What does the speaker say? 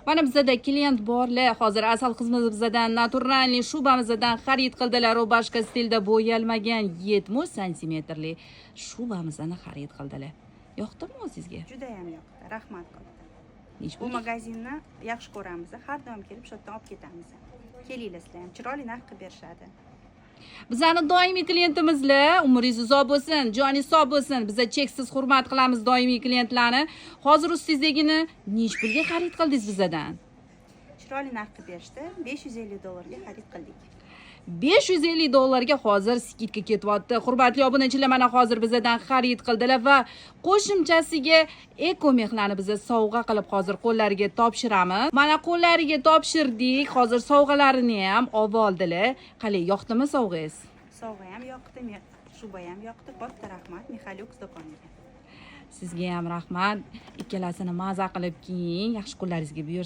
Mana bizada klient borlar, hozir asal xizmati bizdan naturalniy shubamizdan xarid qildilar, u boshqa stilda bo'yalmagan 70 santimetrli shubamizni xarid qildilar. Yoqdimi sizga? Juda ham yoqdi. Rahmat katta. Hech Bu magazinni yaxshi ko'ramiz. Har doim kelib shu yerdan olib ketamiz. Kelinglar sizlar ham. Chiroyli narx qilib berishadi. Bizani doimiy klientimizlar, umringiz uzoq bo'lsin, joningiz sog' bo'lsin. Biz cheksiz hurmat qilamiz doimiy klientlarni. Hozir ustingizdagini nech pulga xarid qildingiz bizdan? Chiroyli narx qilib berishdi. $550 xarid qildik. $550 hozir skidka ketyapti. Hurmatli obunachilar, mana hozir bizdan xarid qildilar va qo'shimchasiga eko mexlarni biz sovg'a qilib hozir qo'llariga topshiramiz. Mana qo'llariga topshirdik. Hozir sovg'alarini ham olib oldilar. Qalay, yoqdimi sovg'angiz? Sovg'a ham yoqdi, shuba ham yoqdi. Katta rahmat Mixalyuks do'koniga. Sizga ham rahmat. Ikkalasini maza qilib kiying. Yaxshi kunlaringizga buyursin.